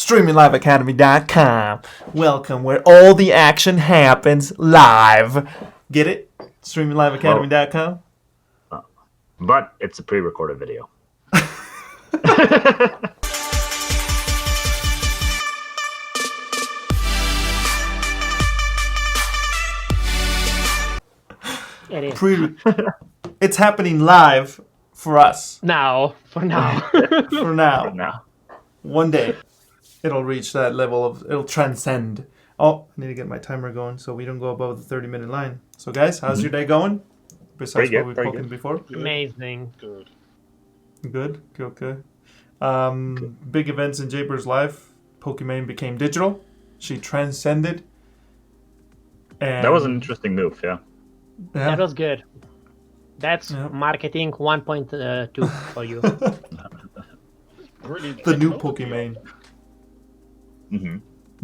StreamingLiveAcademy.com. Welcome, where all the action happens live. Get it? StreamingLiveAcademy.com. But it's a pre-recorded video. It is. It's happening live for us. For now. For now. For now. One day, it'll reach that level of, it'll transcend. Oh, I need to get my timer going so we don't go above the 30-minute line. So guys, how's your day going? Besides what we've spoken before? Good. Amazing. Good. Big events in Jaber's life. Pokimane became digital. She transcended. And That was an interesting move, yeah. That was good. That's marketing 1.2 for you. The new Pokimane. Mm-hmm.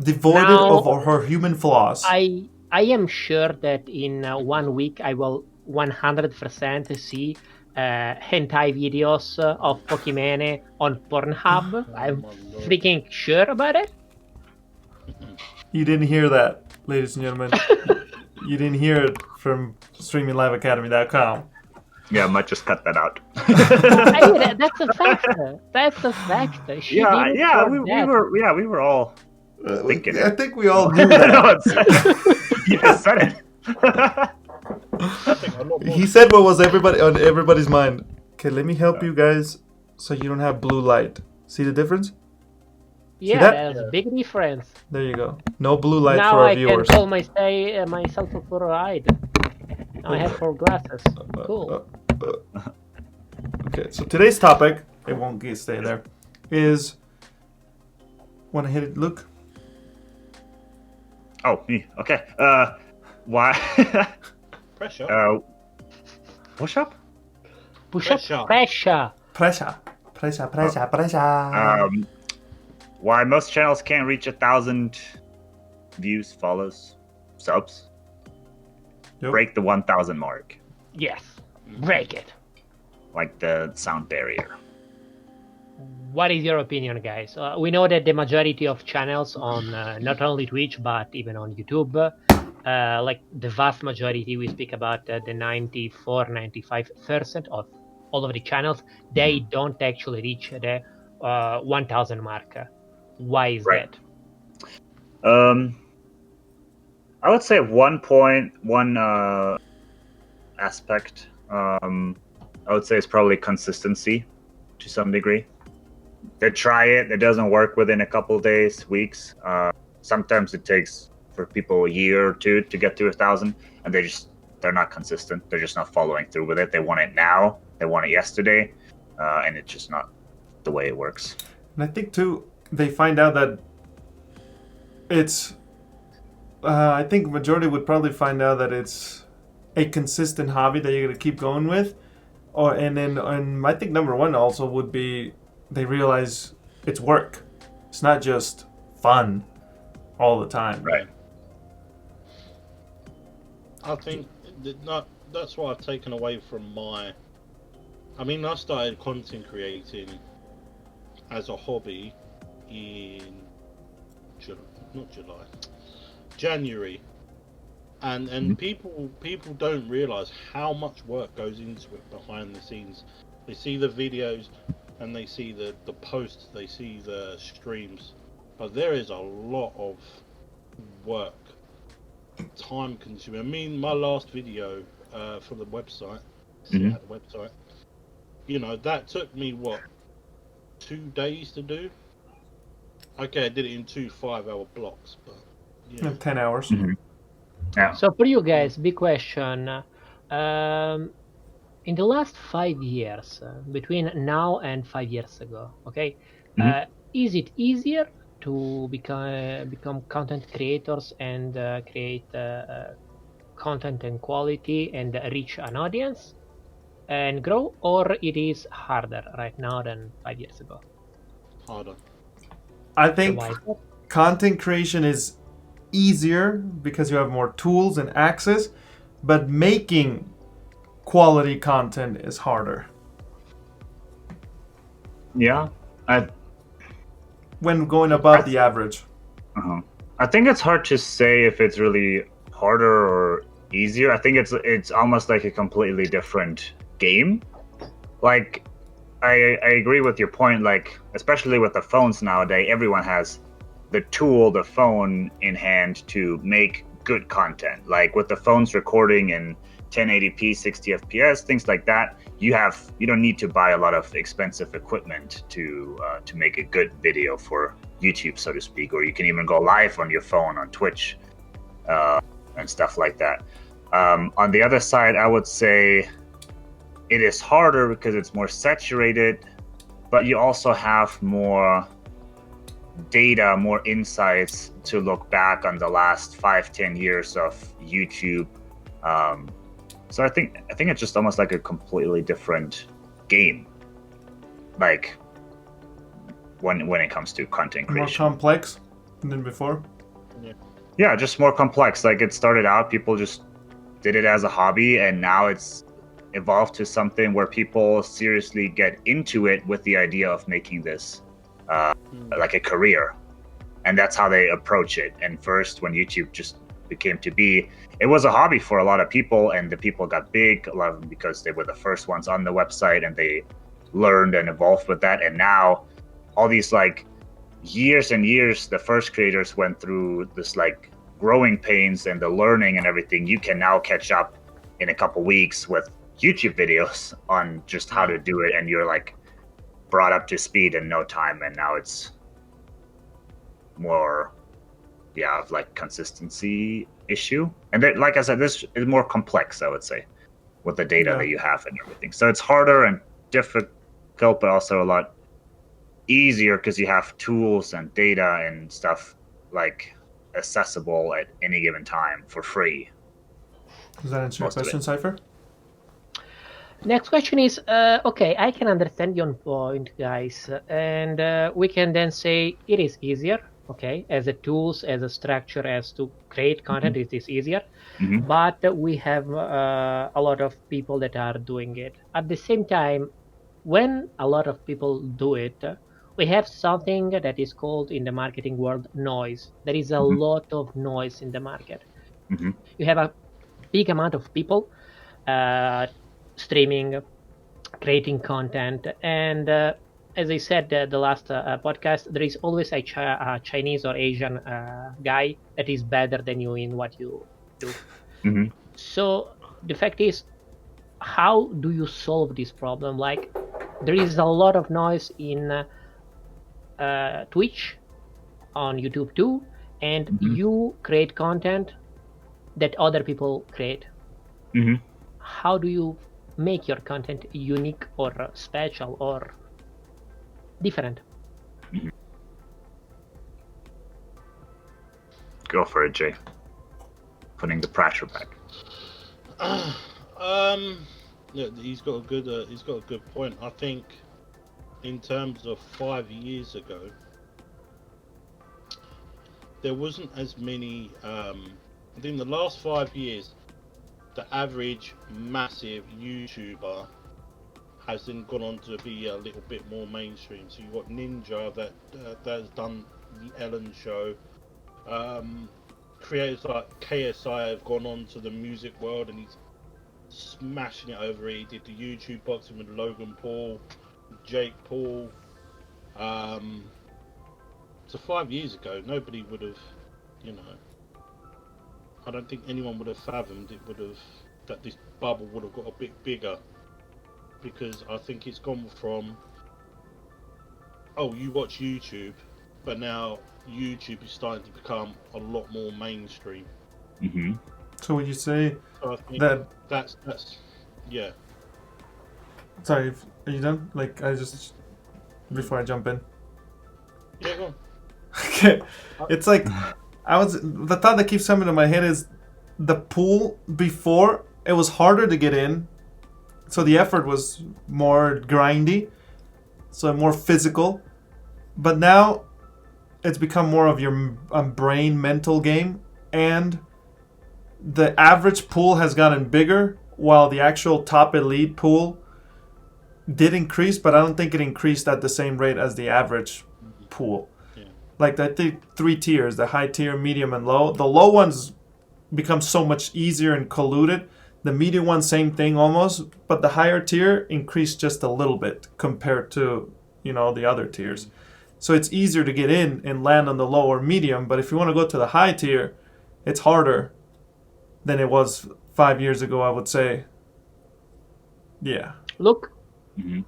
Devoid of her human flaws. I am sure that in 1 week I will 100% see hentai videos of Pokimane on Pornhub. I'm freaking sure about it. You didn't hear that, ladies and gentlemen. You didn't hear it from StreamingLiveAcademy.com. Yeah, I might just cut that out. That's a fact. That's a fact. We were all thinking. I think we all knew that. You just said it. He said what was on everybody's mind. Okay, let me help you guys so you don't have blue light. See the difference? Yeah, there's a big difference. There you go. No blue light now for our I viewers. Now I can call myself a fluoride. Now I have 4 glasses. Cool. Okay, so today's topic, it won't stay there, is... Want to hit it, Luke? Oh, me. Okay. Why? Pressure. Push up? Pressure. Why most channels can't reach 1,000 views, follows, subs. Yep. Break the 1,000 mark. Yes. Break it. Like the sound barrier. What is your opinion, guys? We know that the majority of channels on not only Twitch but even on YouTube, like the vast majority, we speak about the 94-95% of all of the channels, they don't actually reach the 1,000 mark. Why is that? I would say one aspect. I would say it's probably consistency to some degree. They try it doesn't work within a couple of days, weeks. Sometimes it takes for people a year or two to get to 1,000, and they're not consistent. They're just not following through with it. They want it now. They want it yesterday, and it's just not the way it works. And I think too, they find out that it's. I think majority would probably find out that it's a consistent hobby that you're gonna keep going with, and I think number one also would be they realize it's work. It's not just fun all the time. Right. I think that's what I've taken away from my. I mean, I started content creating as a hobby in January, and people don't realize how much work goes into it behind the scenes. They see the videos and they see the posts, they see the streams, but there is a lot of work, time consuming. I mean, my last video for the website, that took me 2 days to do. Okay, I did it in 2 5-hour blocks, but 10 hours. Mm-hmm. Yeah. So for you guys, big question. In the last 5 years, between now and 5 years ago, okay, is it easier to become content creators and create content and quality and reach an audience and grow, or it is harder right now than 5 years ago? Harder. I think content creation is easier because you have more tools and access, but making quality content is harder. Yeah, when going above the average? Uh-huh. I think it's hard to say if it's really harder or easier. I think it's almost like a completely different game. Like, I agree with your point. Like, especially with the phones nowadays, everyone has the tool, the phone in hand to make good content. Like with the phones recording in 1080p, 60 FPS, things like that. You don't need to buy a lot of expensive equipment to make a good video for YouTube, so to speak. Or you can even go live on your phone on Twitch and stuff like that. On the other side, I would say it is harder because it's more saturated, but you also have more data, more insights to look back on the last 5-10 years of YouTube. So I think it's just almost like a completely different game, like when it comes to content creation. More complex than before. Yeah, just more complex. Like it started out, people just did it as a hobby, and now it's evolved to something where people seriously get into it with the idea of making this like a career, and that's how they approach it. And first, when YouTube just became to be, it was a hobby for a lot of people, and the people got big, a lot of them because they were the first ones on the website and they learned and evolved with that. And now all these like years and years the first creators went through this like growing pains and the learning and everything, you can now catch up in a couple weeks with YouTube videos on just how to do it, and you're like brought up to speed in no time. And now it's more of like consistency issue, and then, like I said, this is more complex, I would say, with the data that you have and everything. So it's harder and difficult, but also a lot easier because you have tools and data and stuff like accessible at any given time for free. Does that answer your question, Cypher? Next question is, okay, I can understand your point, guys, and we can then say it is easier, okay, as a tools, as a structure, as to create content, it is easier, but we have a lot of people that are doing it. At the same time, when a lot of people do it, we have something that is called in the marketing world noise. There is a lot of noise in the market. You have a big amount of people streaming, creating content, and as I said the last podcast, there is always a Chinese or Asian guy that is better than you in what you do. So the fact is, how do you solve this problem? Like, there is a lot of noise in Twitch, on YouTube too, and you create content that other people create. How do you make your content unique or special or different? Go for it, Jay. Putting the pressure back. Yeah, he's got a good point. I think in terms of 5 years ago, there wasn't as many. I think the last 5 years, the average massive YouTuber has then gone on to be a little bit more mainstream. So you've got Ninja that has done the Ellen show. Creators like KSI have gone on to the music world and he's smashing it over. He did the YouTube boxing with Logan Paul, Jake Paul. So 5 years ago, nobody would have, I don't think anyone would have fathomed that this bubble would have got a bit bigger, because I think it's gone from, you watch YouTube, but now YouTube is starting to become a lot more mainstream. So would you say So I think that? that's yeah. Sorry, are you done? Like, I just before I jump in. Yeah, go on. Okay, it's like the thought that keeps coming to my head is the pool before it was harder to get in, so the effort was more grindy, so more physical, but now it's become more of your brain mental game, and the average pool has gotten bigger while the actual top elite pool did increase, but I don't think it increased at the same rate as the average pool. like I think 3 tiers: the high tier, medium, and low. The low ones become so much easier and colluded. The medium one, same thing almost, but the higher tier increased just a little bit compared to the other tiers. So it's easier to get in and land on the low or medium. But if you want to go to the high tier, it's harder than it was 5 years ago, I would say. Yeah. Look. Mm-hmm.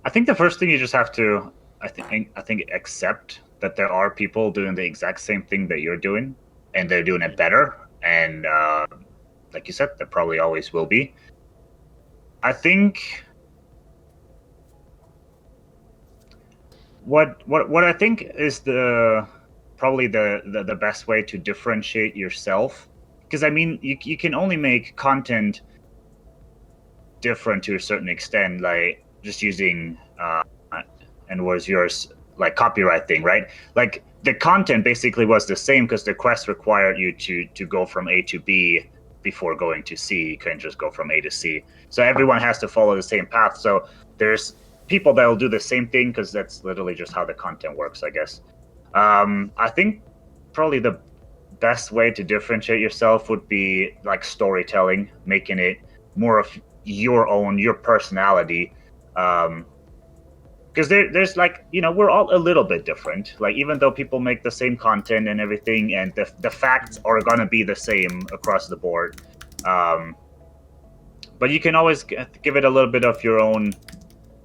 I think the first thing you just have to, I think, accept that there are people doing the exact same thing that you're doing, and they're doing it better. And like you said, there probably always will be. I think what I think is probably the best way to differentiate yourself, because I mean you can only make content different to a certain extent, like just using and was yours like copyright thing, right? Like the content basically was the same because the quest required you to go from A to B before going to C. You couldn't just go from A to C. So everyone has to follow the same path. So there's people that will do the same thing because that's literally just how the content works, I guess. I think probably the best way to differentiate yourself would be like storytelling, making it more of your personality. Because there's like, we're all a little bit different. Like, even though people make the same content and everything, and the facts are gonna be the same across the board, but you can always give it a little bit of your own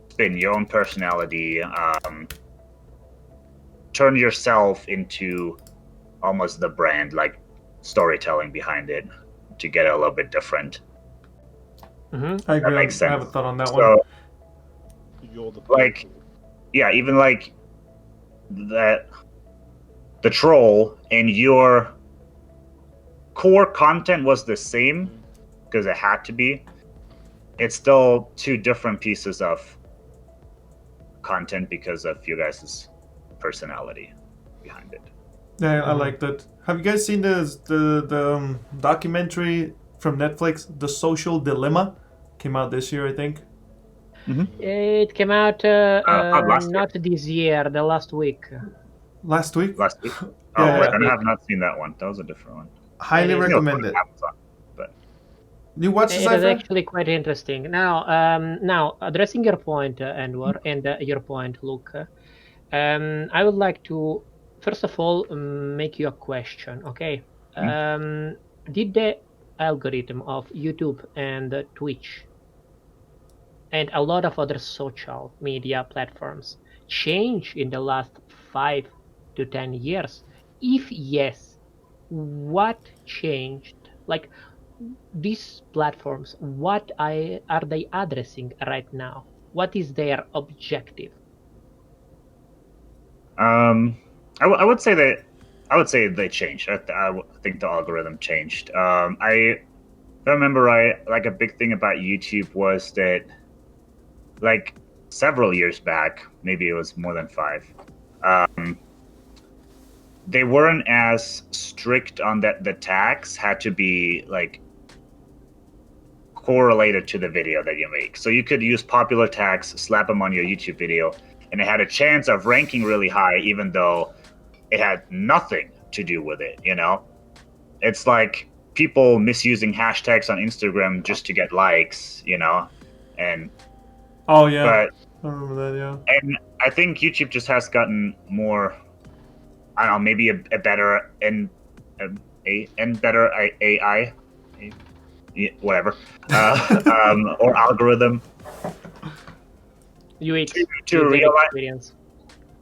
spin, your own personality. Turn yourself into almost the brand, like storytelling behind it, to get it a little bit different. Mm-hmm. I agree. That makes sense. I have a thought on that one. So, You're the like, yeah, even like that, the troll and your core content was the same because it had to be. It's still two different pieces of content because of you guys' personality behind it. Yeah, I like that. Have you guys seen the documentary from Netflix, The Social Dilemma? Came out this year, I think. It came out not this year, the last week. Last week? Last week? Oh, Yeah. I have not seen that one. That was a different one. Highly It is- recommend it. Amazon, but You watched It this, is Cypher? actually quite interesting. Now addressing your point, Enver, and your point, Luke, I would like to first of all make you a question. Okay, did the algorithm of YouTube and Twitch and a lot of other social media platforms change in the last 5 to 10 years? If yes, what changed? Like, these platforms, what are they addressing right now? What is their objective? I would say they changed. I think the algorithm changed. I remember like a big thing about YouTube was that, like, several years back, maybe it was more than 5, they weren't as strict on that the tags had to be like correlated to the video that you make. So you could use popular tags, slap them on your YouTube video, and it had a chance of ranking really high, even though it had nothing to do with it. It's like people misusing hashtags on Instagram just to get likes. And Oh yeah, but I remember that. Yeah. and I think YouTube just has gotten more, I don't know, maybe a better and better AI, whatever, or algorithm UX, to user realize. experience.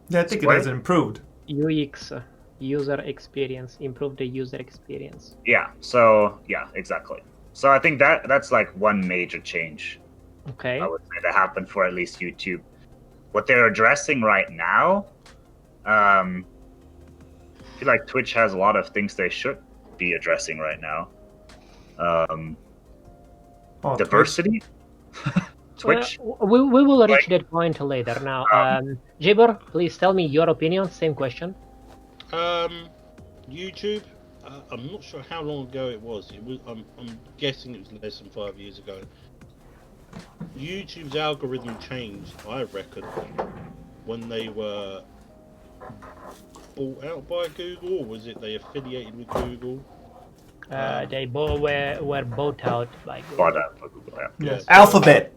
Yeah, I think it What? has improved. UX, user experience, improve the user experience. Yeah. So yeah, exactly. So I think that's like one major change. Okay. I would say that happened for at least YouTube. What they're addressing right now, I feel like Twitch has a lot of things they should be addressing right now. Diversity. Twitch. We will reach that point later. Now, Jibber, please tell me your opinion. Same question. YouTube. I'm not sure how long ago it was. I'm guessing it was less than 5 years ago. YouTube's algorithm changed, I reckon, when they were bought out by Google, or was it they affiliated with Google? They both were bought out by Google. Bought out by Google. Yeah. Yes. Yeah. Alphabet.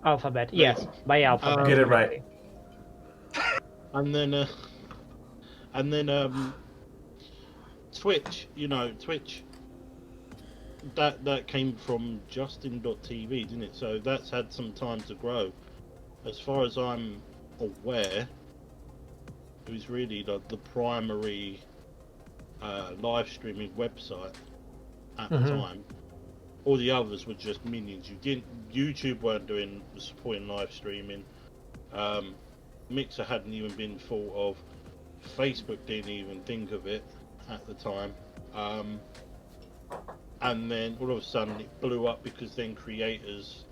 Alphabet, yes, by Alphabet. Get it right. And then Twitch, Twitch. That came from Justin.tv, didn't it? So that's had some time to grow. As far as I'm aware, it was really the primary live streaming website at the time. All the others were just minions. YouTube weren't supporting live streaming. Mixer hadn't even been thought of. Facebook didn't even think of it at the time. And then all of a sudden it blew up because then creators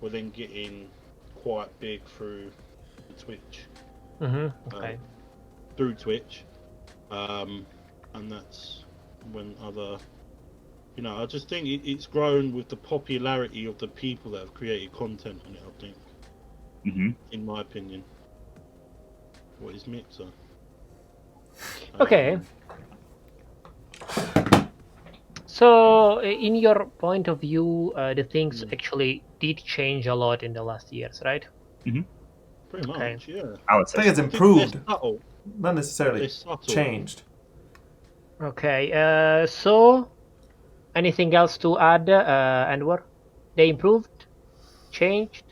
were then getting quite big through Twitch. Okay. Through Twitch. And that's when other... I just think it's grown with the popularity of the people that have created content on it, I think. In my opinion. What is Mixer? Okay. So, in your point of view, the things actually did change a lot in the last years, right? Pretty much, yeah. I would say I think it's so. improved, They're subtle. not necessarily They're subtle. changed. Okay, so anything else to add, Anwar? They improved? Changed?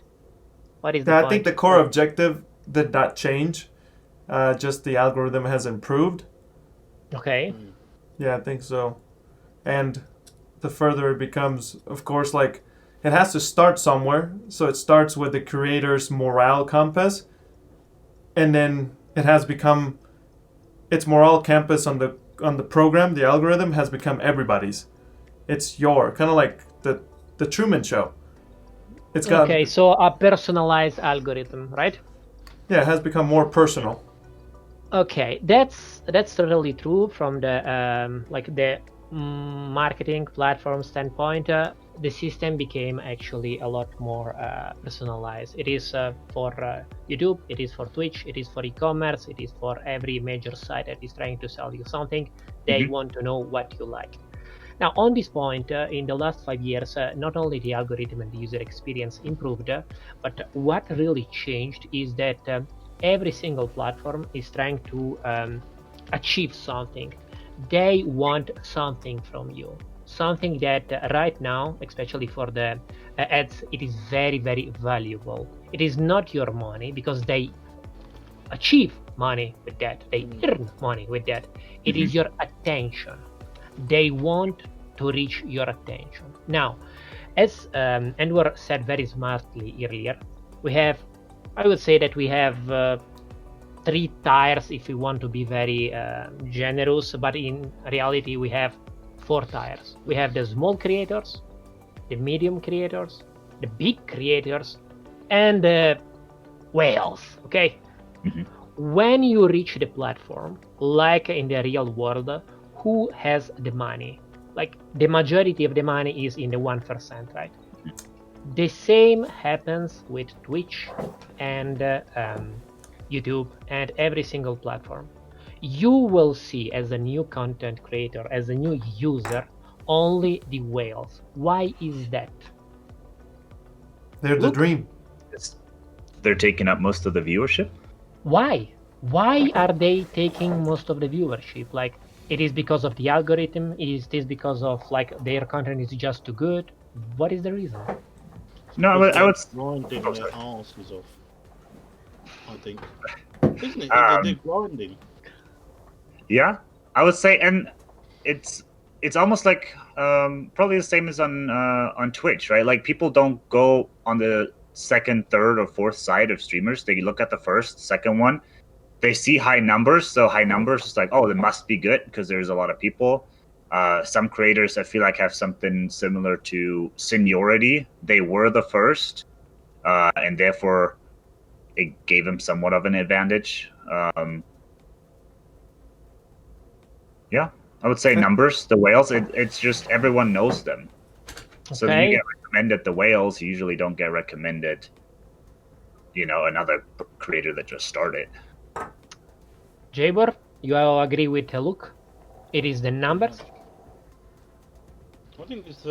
What is the Yeah, point? I think the core objective did not change. Just the algorithm has improved. Okay. Yeah, I think so. And the further it becomes, of course, like it has to start somewhere. So it starts with the creator's morale compass, and then it has become its morale compass on the program. The algorithm has become everybody's. It's your kind of like the Truman Show. It's got Okay, so a personalized algorithm, right? yeah, it has become more personal. Okay, that's totally true from the like the marketing platform standpoint. The system became actually a lot more personalized. It is for YouTube, it is for Twitch, it is for e-commerce, it is for every major site that is trying to sell you something. They want to know what you like. Now, on this point, in the last 5 years, not only the algorithm and the user experience improved, but what really changed is that every single platform is trying to achieve something. They want something from you, something that right now, especially for the ads, it is very, very valuable. It is not your money because they achieve money with that. They earn money with that. It is your attention. They want to reach your attention. Now, as Anwar said very smartly earlier, I would say that we have 3 tiers if we want to be very generous, but in reality we have 4 tiers. We have the small creators, the medium creators, the big creators, and the whales, okay? When you reach the platform, like in the real world, who has the money? Like the majority of the money is in the 1%, right? The same happens with Twitch and YouTube and every single platform. You will see as a new content creator, as a new user, only the whales. Why is that? They're the dream. They're taking up most of the viewership. Why? Why are they taking most of the viewership? Like, it is because of the algorithm? Is this because of like their content is just too good? What is the reason? No, I would. grinding Oh, their sorry. asses off. I think, isn't it? They're grinding. Yeah, I would say, and it's almost like probably the same as on Twitch, right? Like people don't go on the second, third, or fourth side of streamers. They look at the first, second one. They see high numbers, so high numbers is like, oh, it must be good because there's a lot of people. Some creators I feel like have something similar to seniority. They were the first, and therefore it gave them somewhat of an advantage. Yeah, I would say numbers. The whales. It's just everyone knows them. So then you Okay. get like recommended the whales, you usually don't get recommended, another creator that just started. Jabor, you agree with Luke? It is the numbers? I think it's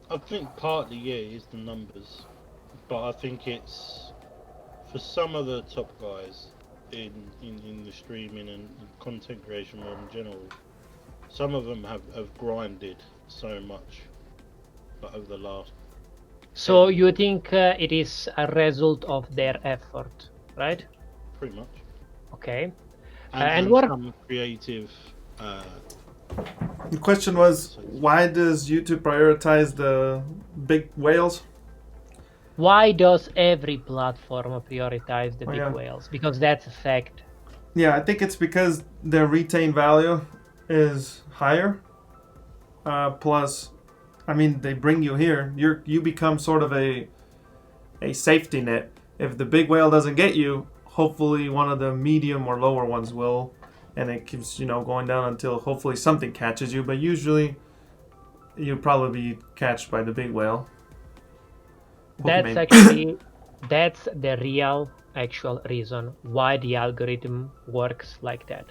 I think partly, yeah, it is the numbers. But I think it's for some of the top guys in the streaming and content creation world in general, some of them have grinded so much over the last. So you think it is a result of their effort, right? Pretty much. Okay. And what some creative. The question was, why does YouTube prioritize the big whales? Why does every platform prioritize the big yeah. whales? Because that's a fact. Yeah, I think it's because their retained value is higher. Plus, I mean, they bring you here. You become sort of a safety net. If the big whale doesn't get you, hopefully one of the medium or lower ones will, and it keeps going down until hopefully something catches you. But usually, you'll probably be catched by the big whale. That's the real actual reason why the algorithm works like that,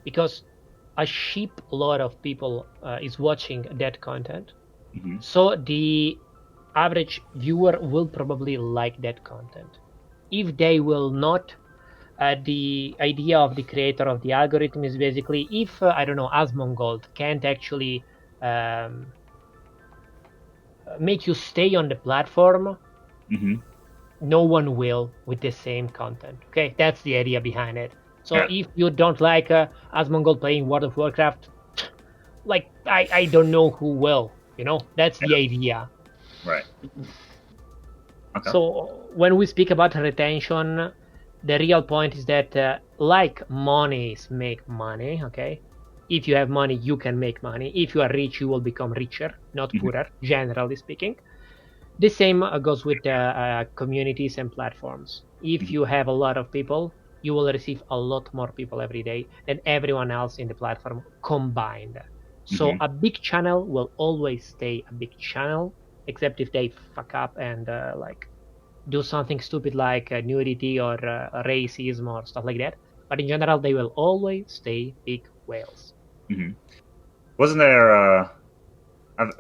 because a sheep lot of people is watching that content. Mm-hmm. So the average viewer will probably like that content. If they will not, the idea of the creator of the algorithm is basically, if Asmongold can't actually make you stay on the platform, mm-hmm. no one will with the same content. Okay, that's the idea behind it. So yeah. If you don't like Asmongold playing World of Warcraft, like I don't know who will. That's the idea. Right. Okay. So when we speak about retention, the real point is that like monies make money. Okay, if you have money, you can make money. If you are rich, you will become richer, not poorer, generally speaking. The same goes with communities and platforms. If you have a lot of people, you will receive a lot more people every day than everyone else in the platform combined. So a big channel will always stay a big channel, except if they fuck up and do something stupid like nudity or racism or stuff like that. But in general, they will always stay big whales. Mm-hmm. Wasn't there,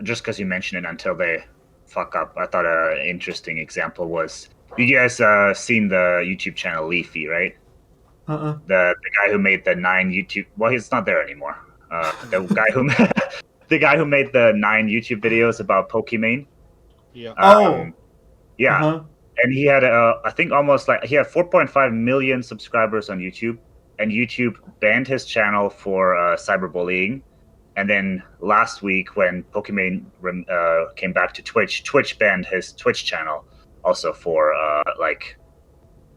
just because you mentioned it, until they fuck up, I thought an interesting example was, you guys seen the YouTube channel Leafy, right? The guy who made the 9 YouTube, well, he's not there anymore. The guy who made the 9 YouTube videos about Pokemon. Yeah. Yeah. Uh-huh. And he had I think he had 4.5 million subscribers on YouTube, and YouTube banned his channel for cyberbullying. And then last week, when Pokemon came back to Twitch banned his Twitch channel also for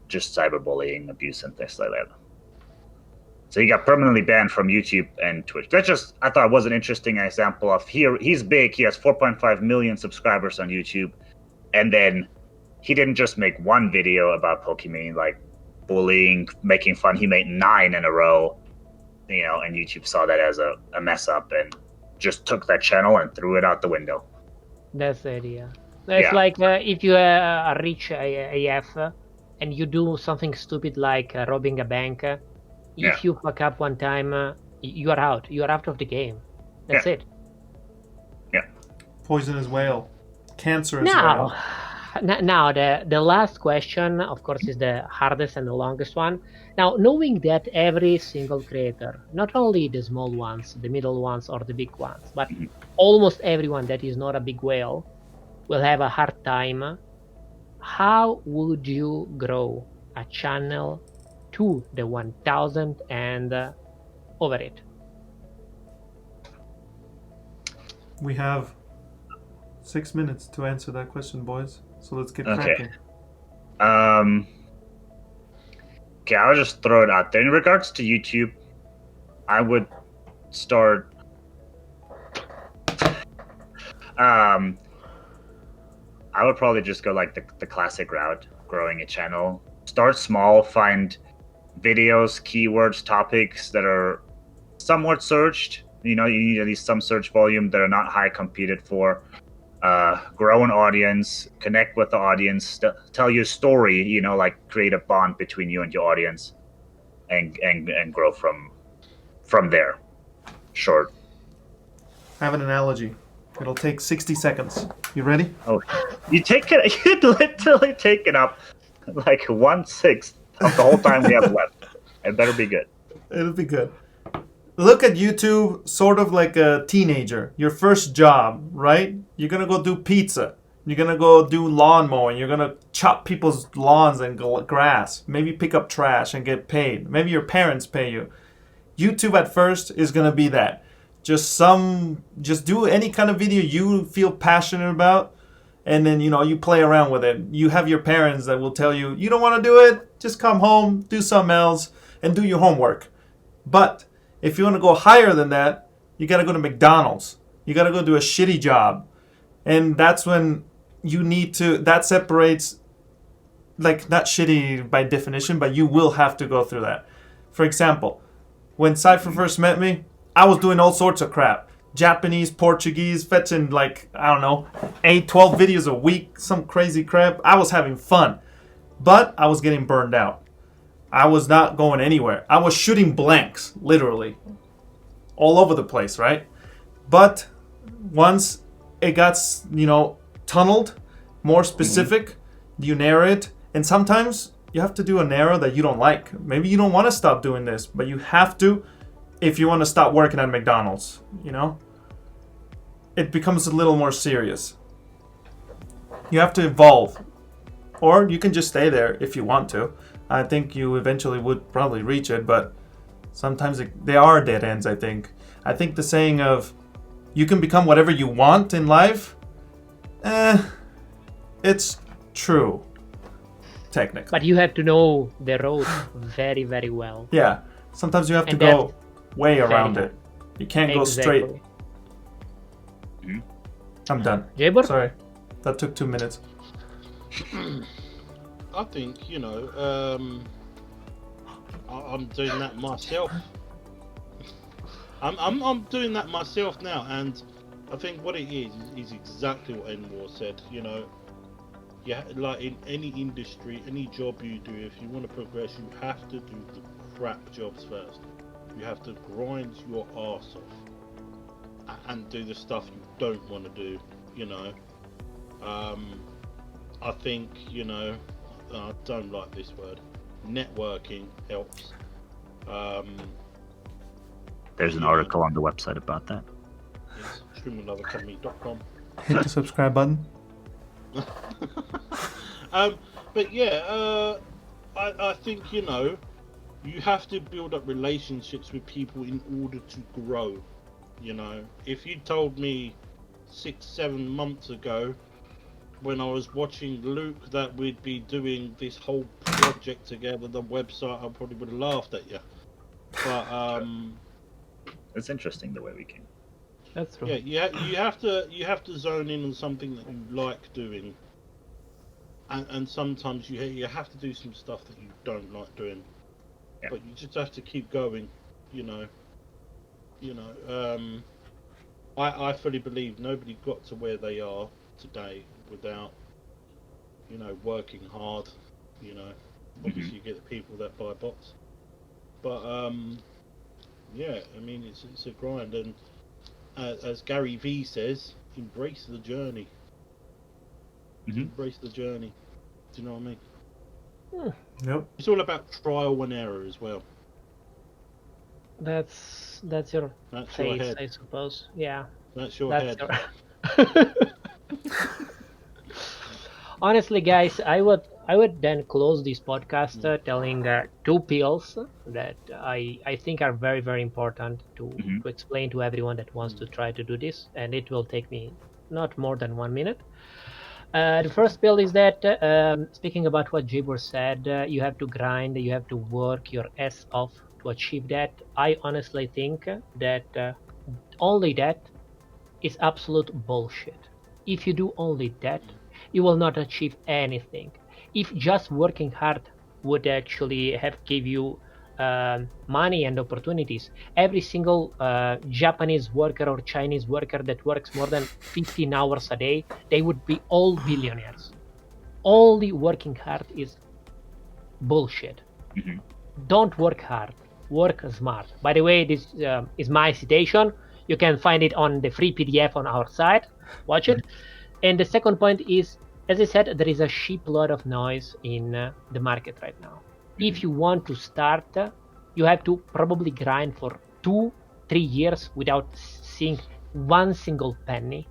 just cyberbullying, abuse, and things like that. So he got permanently banned from YouTube and Twitch. I thought was an interesting example of he's big. He has 4.5 million subscribers on YouTube, and then he didn't just make one video about Pokemon, like bullying, making fun. He made 9 in a row. And YouTube saw that as a mess up and just took that channel and threw it out the window. That's the idea. It's like if you are rich AF and you do something stupid like robbing a bank, if you fuck up one time, you are out. You are out of the game. That's it. Yeah. Poisonous whale. Cancerous whale. Now, the last question, of course, is the hardest and the longest one. Now, knowing that every single creator, not only the small ones, the middle ones, or the big ones, but almost everyone that is not a big whale will have a hard time, how would you grow a channel to the 1,000 and over it? We have 6 minutes to answer that question, boys. So let's get cracking. Okay, I'll just throw it out there. In regards to YouTube, I would start. I would probably just go like the classic route, growing a channel. Start small, find videos, keywords, topics that are somewhat searched. You need at least some search volume that are not high competed for. Grow an audience, connect with the audience, tell your story. Like create a bond between you and your audience, and grow from there. Short. I have an analogy. It'll take 60 seconds. You ready? Oh, you'd literally taken up like 1/6 of the whole time we have left. It better be good. It'll be good. Look at YouTube sort of like a teenager. Your first job, right? You're going to go do pizza. You're going to go do lawn mowing. You're going to chop people's lawns and grass. Maybe pick up trash and get paid. Maybe your parents pay you. YouTube at first is going to be that. Just do any kind of video you feel passionate about, and then you play around with it. You have your parents that will tell you, you don't want to do it, just come home, do something else, and do your homework. But if you want to go higher than that, you got to go to McDonald's. You got to go do a shitty job. And that's when that separates, like, not shitty by definition, but you will have to go through that. For example, when Cypher first met me, I was doing all sorts of crap. Japanese, Portuguese, fetching 8, 12 videos a week, some crazy crap. I was having fun, but I was getting burned out. I was not going anywhere. I was shooting blanks, literally, all over the place, right? But once it got, tunneled, more specific, you narrow it, and sometimes you have to do a narrow that you don't like. Maybe you don't want to stop doing this, but you have to if you want to stop working at McDonald's, It becomes a little more serious. You have to evolve. Or you can just stay there if you want to. I think you eventually would probably reach it, but sometimes they are dead ends, I think. I think the saying of, you can become whatever you want in life, it's true, technically. But you have to know the road very, very well. Yeah, sometimes you have to go way around it. You can't go straight. I'm done. Jabor? Sorry, that took 2 minutes. I think I'm doing that myself. I'm doing that myself now, and I think what it is exactly what Enwar said. Yeah, like in any industry, any job you do, if you want to progress, you have to do the crap jobs first. You have to grind your arse off and do the stuff you don't want to do. I think I don't like this word. Networking helps. There's an article on the website about that. Yes, streaminglovercompany.com. Hit the subscribe button. But yeah, I think you have to build up relationships with people in order to grow. If you told me 6-7 months ago, when I was watching Luke, that we'd be doing this whole project together, the website, I probably would have laughed at you. But it's interesting the way we came. That's true. Yeah, you have to zone in on something that you like doing, and sometimes you have to do some stuff that you don't like doing, but you just have to keep going. I fully believe nobody got to where they are today without working hard. Obviously you get the people that buy bots, but yeah, I mean it's a grind, and as Gary V says, embrace the journey. Embrace the journey. Do you know what I mean? Yep. It's all about trial and error as well. That's your face, head. I suppose. Yeah. That's your head. Honestly, guys, I would then close this podcast telling 2 pills that I think are very, very important to explain to everyone that wants to try to do this, and it will take me not more than 1 minute. The first pill is that, speaking about what Jabor said, you have to grind, you have to work your ass off to achieve that. I honestly think that only that is absolute bullshit. If you do only that, you will not achieve anything. If just working hard would actually have give you money and opportunities, every single Japanese worker or Chinese worker that works more than 15 hours a day, they would be all billionaires. Only working hard is bullshit. Mhm. Don't work hard, work smart. By the way, this is my citation. You can find it on the free PDF on our site. Watch it. And the second point is, as I said, there is a shitload of noise in the market right now. If you want to start, you have to probably grind for 2-3 years without seeing one single penny,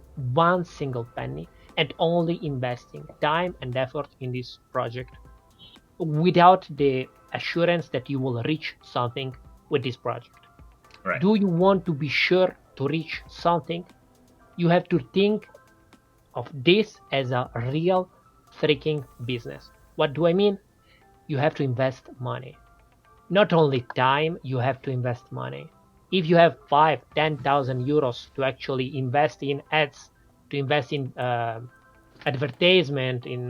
and only investing time and effort in this project without the assurance that you will reach something with this project. Right. Do you want to be sure to reach something? You have to think of this as a real freaking business. What do I mean? You have to invest money. Not only time, you have to invest money. If you have 5,000-10,000 euros to actually invest in ads, to invest in advertisement, in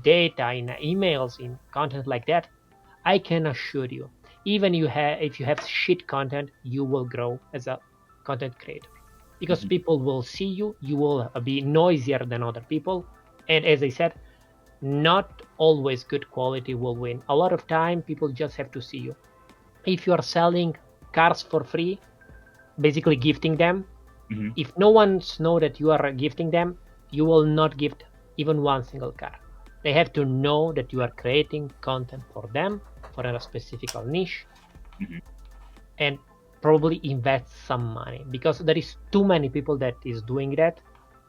data, in emails, in content like that, I can assure you, even if you have shit content, you will grow as a content creator. Because people will see you, you will be noisier than other people. And as I said, not always good quality will win. A lot of time, people just have to see you. If you are selling cars for free, basically gifting them, if no one knows that you are gifting them, you will not gift even one single car. They have to know that you are creating content for them, for a specific niche, and probably invest some money, because there is too many people that is doing that.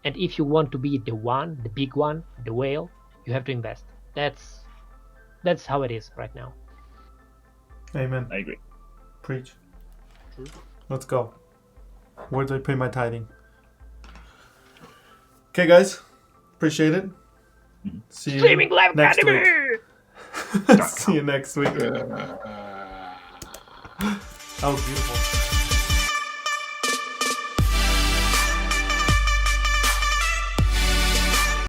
And if you want to be the one, the big one, the whale, you have to invest. That's how it is right now. Amen. I agree. Preach. Let's go. Where do I pay my tithing? Okay, guys. Appreciate it. See you Streaming Live next Academy! week. See you next week. That was beautiful.